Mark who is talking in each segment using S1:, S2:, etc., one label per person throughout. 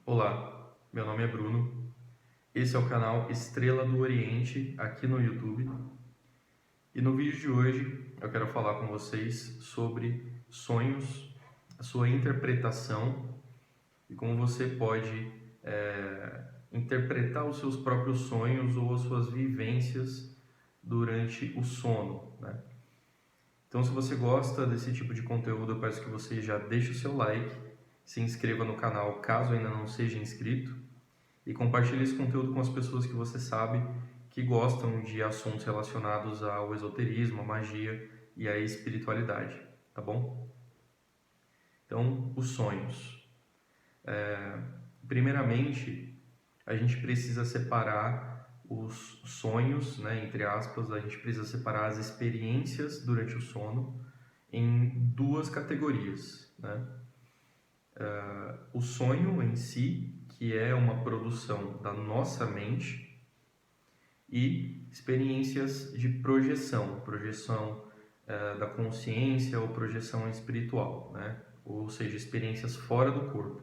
S1: Olá, meu nome é Bruno. Esse é o canal Estrela do Oriente aqui no YouTube. E no vídeo de hoje eu quero falar com vocês sobre sonhos, a sua interpretação e como você pode interpretar os seus próprios sonhos ou as suas vivências durante o sono, né? Então, se você gosta desse tipo de conteúdo, eu peço que você já deixe o seu like, se inscreva no canal caso ainda não seja inscrito e compartilhe esse conteúdo com as pessoas que você sabe que gostam de assuntos relacionados ao esoterismo, à magia e à espiritualidade, tá bom? Então, os sonhos. Primeiramente, a gente precisa separar os sonhos, né, entre aspas, a gente precisa separar as experiências durante o sono em duas categorias, né? O sonho em si, que é uma produção da nossa mente, e experiências de projeção da consciência ou projeção espiritual, né? Ou seja, experiências fora do corpo.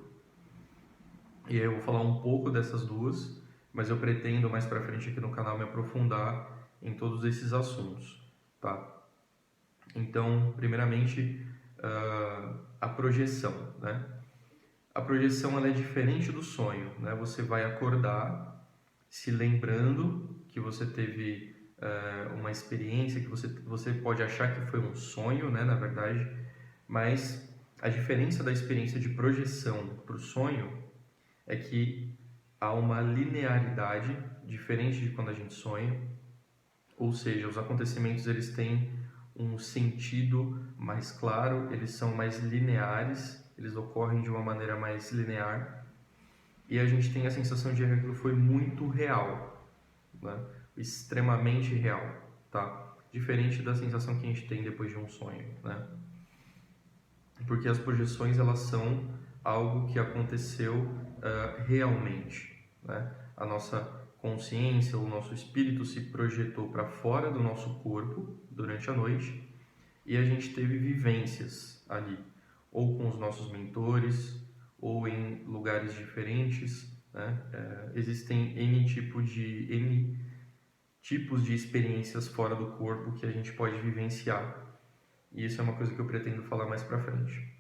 S1: E aí eu vou falar um pouco dessas duas, mas eu pretendo mais para frente aqui no canal me aprofundar em todos esses assuntos, tá? Então, primeiramente, a projeção, né? A projeção ela é diferente do sonho, né? Você vai acordar se lembrando que você teve uma experiência que você pode achar que foi um sonho, né? Na verdade, mas a diferença da experiência de projeção para o sonho é que há uma linearidade diferente de quando a gente sonha, ou seja, os acontecimentos eles têm um sentido mais claro, eles são mais lineares, eles ocorrem de uma maneira mais linear e a gente tem a sensação de que aquilo foi muito real, né? Extremamente real, tá? Diferente da sensação que a gente tem depois de um sonho, né? Porque as projeções elas são algo que aconteceu realmente, né? A nossa consciência, o nosso espírito se projetou para fora do nosso corpo durante a noite e a gente teve vivências ali, ou com os nossos mentores, ou em lugares diferentes, né? Existem N tipos de experiências fora do corpo que a gente pode vivenciar. E isso é uma coisa que eu pretendo falar mais para frente.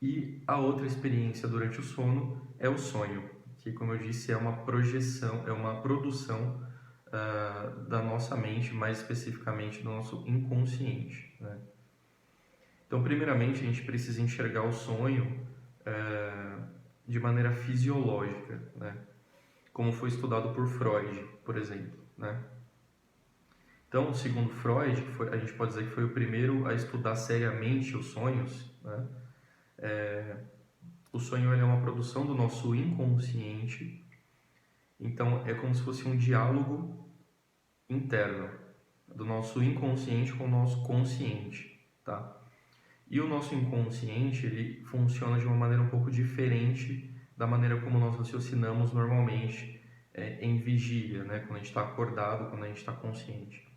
S1: E a outra experiência durante o sono é o sonho, que, como eu disse, é uma projeção, é uma produção da nossa mente, mais especificamente do nosso inconsciente, né? Então, primeiramente, a gente precisa enxergar o sonho de maneira fisiológica, né? Como foi estudado por Freud, por exemplo, né? Então, segundo Freud, a gente pode dizer que foi o primeiro a estudar seriamente os sonhos, né? O sonho é uma produção do nosso inconsciente, então é como se fosse um diálogo interno do nosso inconsciente com o nosso consciente, tá? E o nosso inconsciente, ele funciona de uma maneira um pouco diferente da maneira como nós raciocinamos normalmente em vigília, né? Quando a gente está acordado, quando a gente está consciente.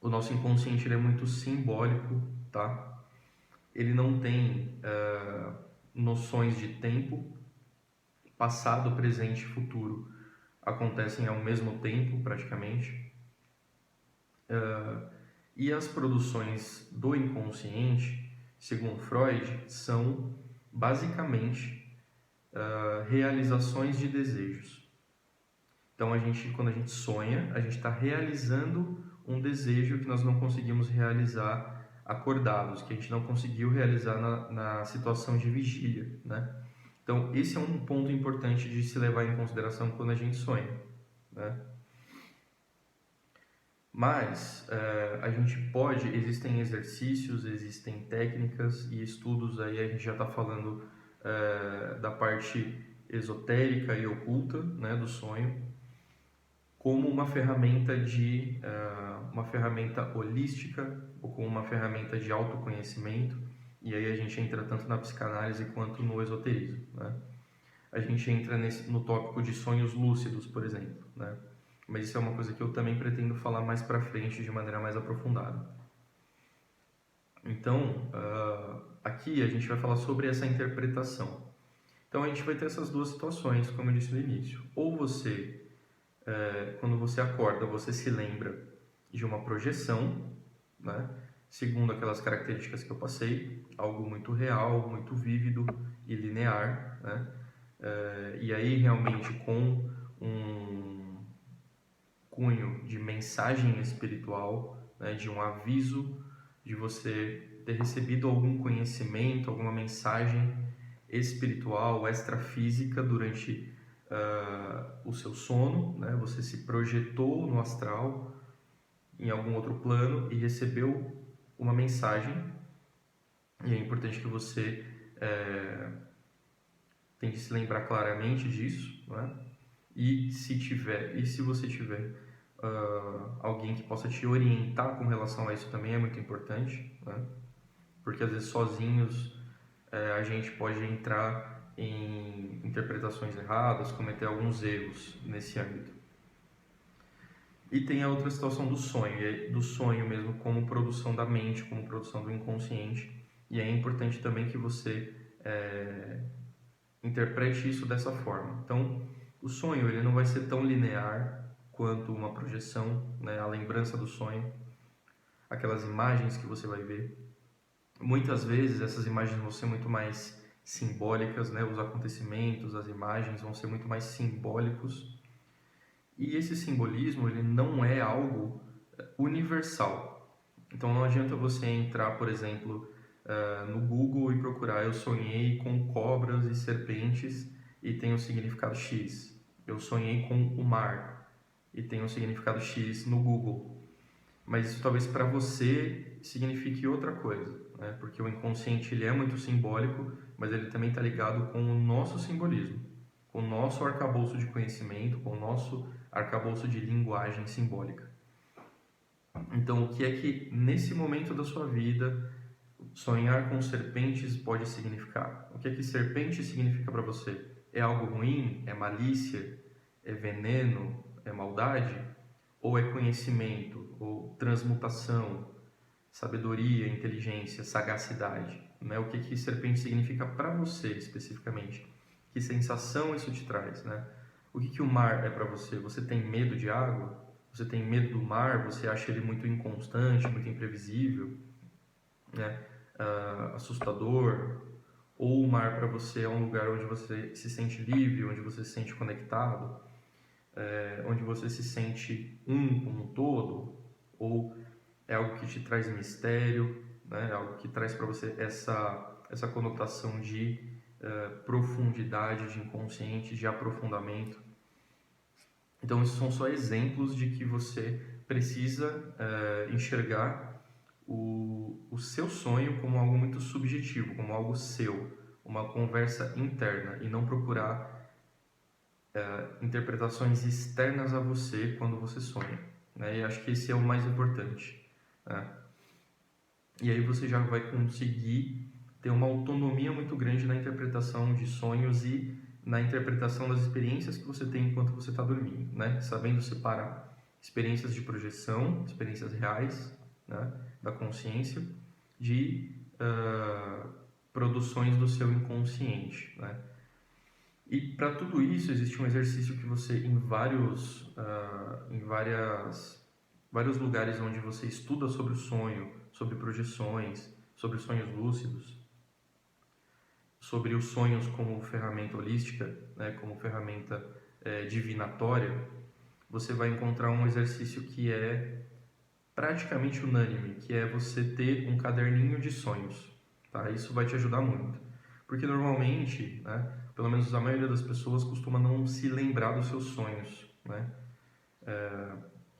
S1: O nosso inconsciente ele é muito simbólico, tá? Ele não tem noções de tempo, passado, presente e futuro acontecem ao mesmo tempo, praticamente. E as produções do inconsciente, segundo Freud, são basicamente realizações de desejos. Então, quando a gente sonha, a gente está realizando um desejo que nós não conseguimos realizar acordados, que a gente não conseguiu realizar na situação de vigília, né? Então, esse é um ponto importante de se levar em consideração quando a gente sonha, né? Mas existem exercícios, existem técnicas e estudos aí, a gente já está falando da parte esotérica e oculta, né, do sonho, como uma ferramenta uma ferramenta holística ou como uma ferramenta de autoconhecimento, e aí a gente entra tanto na psicanálise quanto no esoterismo, né? A gente entra no tópico de sonhos lúcidos, por exemplo, né? Mas isso é uma coisa que eu também pretendo falar mais para frente de maneira mais aprofundada. Então, aqui a gente vai falar sobre essa interpretação. Então a gente vai ter essas duas situações, como eu disse no início. Ou você, quando você acorda, você se lembra de uma projeção, né? Segundo aquelas características que eu passei, algo muito real, muito vívido e linear, né? E aí realmente com um cunho de mensagem espiritual, né? De um aviso, de você ter recebido algum conhecimento, alguma mensagem espiritual, extrafísica durante o seu sono, né? Você se projetou no astral, em algum outro plano e recebeu uma mensagem, e é importante que você tem que se lembrar claramente disso, né? E se você tiver alguém que possa te orientar com relação a isso também é muito importante, né? Porque às vezes sozinhos a gente pode entrar em interpretações erradas, cometer alguns erros nesse âmbito. E tem a outra situação do sonho mesmo como produção da mente, como produção do inconsciente. E é importante também que você interprete isso dessa forma. Então, o sonho ele não vai ser tão linear quanto uma projeção, né? A lembrança do sonho, aquelas imagens que você vai ver. Muitas vezes essas imagens vão ser muito mais simbólicas, né? Os acontecimentos, as imagens vão ser muito mais simbólicos. E esse simbolismo ele não é algo universal. Então não adianta você entrar, por exemplo, no Google e procurar eu sonhei com cobras e serpentes e tem um significado X. Eu sonhei com o mar e tem um significado X no Google. Mas isso talvez para você signifique outra coisa, né? Porque o inconsciente ele é muito simbólico, mas ele também está ligado com o nosso simbolismo, com o nosso arcabouço de conhecimento, com o nosso arcabouço de linguagem simbólica. Então, o que é que nesse momento da sua vida sonhar com serpentes pode significar? O que é que serpente significa para você? É algo ruim? É malícia? É veneno? É maldade? Ou é conhecimento? Ou transmutação? Sabedoria, inteligência, sagacidade? Né? O que é que serpente significa para você especificamente? Que sensação isso te traz, né? O que o mar é para você? Você tem medo de água? Você tem medo do mar? Você acha ele muito inconstante, muito imprevisível, né? Assustador? Ou o mar para você é um lugar onde você se sente livre, onde você se sente conectado, onde você se sente um com um todo? Ou é algo que te traz mistério, né? É algo que traz para você essa conotação de profundidade, de inconsciente, de aprofundamento. Então, esses são só exemplos de que você precisa enxergar o seu sonho como algo muito subjetivo, como algo seu, uma conversa interna, e não procurar interpretações externas a você quando você sonha, né? E acho que esse é o mais importante, né? E aí você já vai conseguir ter uma autonomia muito grande na interpretação de sonhos e na interpretação das experiências que você tem enquanto você está dormindo, né? Sabendo separar experiências de projeção, experiências reais, né, da consciência, de produções do seu inconsciente, né? E para tudo isso existe um exercício que você em vários lugares onde você estuda sobre o sonho, sobre projeções, sobre sonhos lúcidos, sobre os sonhos como ferramenta holística, né, como ferramenta divinatória, você vai encontrar um exercício que é praticamente unânime, que é você ter um caderninho de sonhos, tá? Isso vai te ajudar muito, porque normalmente, né, pelo menos a maioria das pessoas costuma não se lembrar dos seus sonhos, né?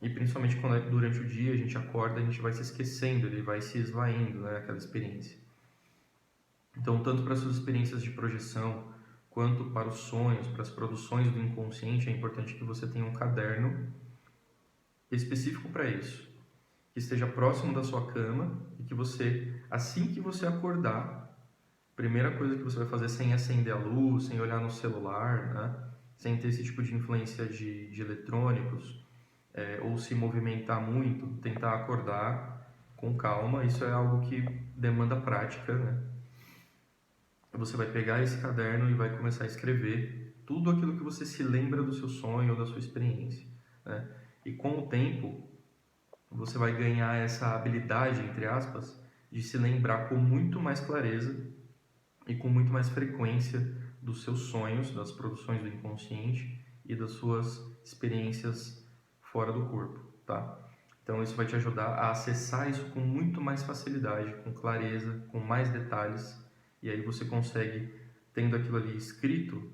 S1: E principalmente quando durante o dia a gente acorda, a gente vai se esquecendo, ele vai se esvaindo, né, aquela experiência. Então, tanto para as suas experiências de projeção, quanto para os sonhos, para as produções do inconsciente, é importante que você tenha um caderno específico para isso, que esteja próximo da sua cama e que você, assim que você acordar, primeira coisa que você vai fazer sem acender a luz, sem olhar no celular, né, sem ter esse tipo de influência de eletrônicos, ou se movimentar muito, tentar acordar com calma. Isso é algo que demanda prática, né? você vai pegar esse caderno e vai começar a escrever tudo aquilo que você se lembra do seu sonho ou da sua experiência, né? E com o tempo, você vai ganhar essa habilidade, entre aspas, de se lembrar com muito mais clareza e com muito mais frequência dos seus sonhos, das produções do inconsciente e das suas experiências fora do corpo, tá? Então isso vai te ajudar a acessar isso com muito mais facilidade, com clareza, com mais detalhes, e aí você consegue, tendo aquilo ali escrito,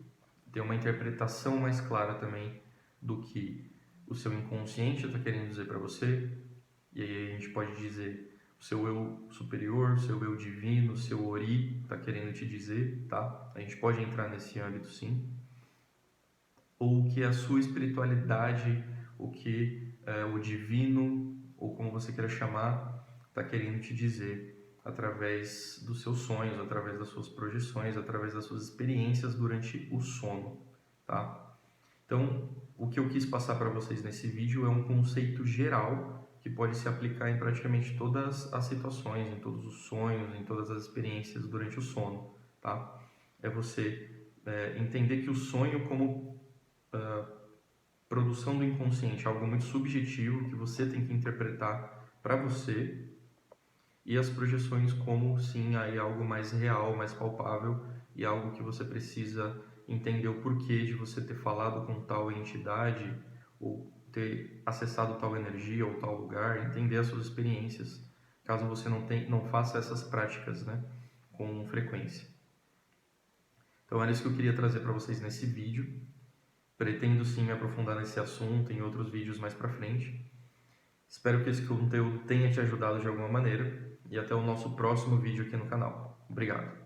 S1: ter uma interpretação mais clara também do que o seu inconsciente está querendo dizer para você, e aí a gente pode dizer o seu eu superior, o seu eu divino, o seu ori está querendo te dizer, tá? A gente pode entrar nesse âmbito sim. Ou o que a sua espiritualidade, o que o divino, ou como você queira chamar, está querendo te dizer através dos seus sonhos, através das suas projeções, através das suas experiências durante o sono, tá? Então, o que eu quis passar para vocês nesse vídeo é um conceito geral que pode se aplicar em praticamente todas as situações, em todos os sonhos, em todas as experiências durante o sono, tá? É você entender que o sonho como produção do inconsciente é algo muito subjetivo que você tem que interpretar para você, e as projeções como sim aí algo mais real, mais palpável e algo que você precisa entender o porquê de você ter falado com tal entidade ou ter acessado tal energia ou tal lugar, entender as suas experiências, caso você não faça essas práticas, né, com frequência. Então era isso que eu queria trazer para vocês nesse vídeo. Pretendo sim me aprofundar nesse assunto em outros vídeos mais para frente. Espero que esse conteúdo tenha te ajudado de alguma maneira e até o nosso próximo vídeo aqui no canal. Obrigado!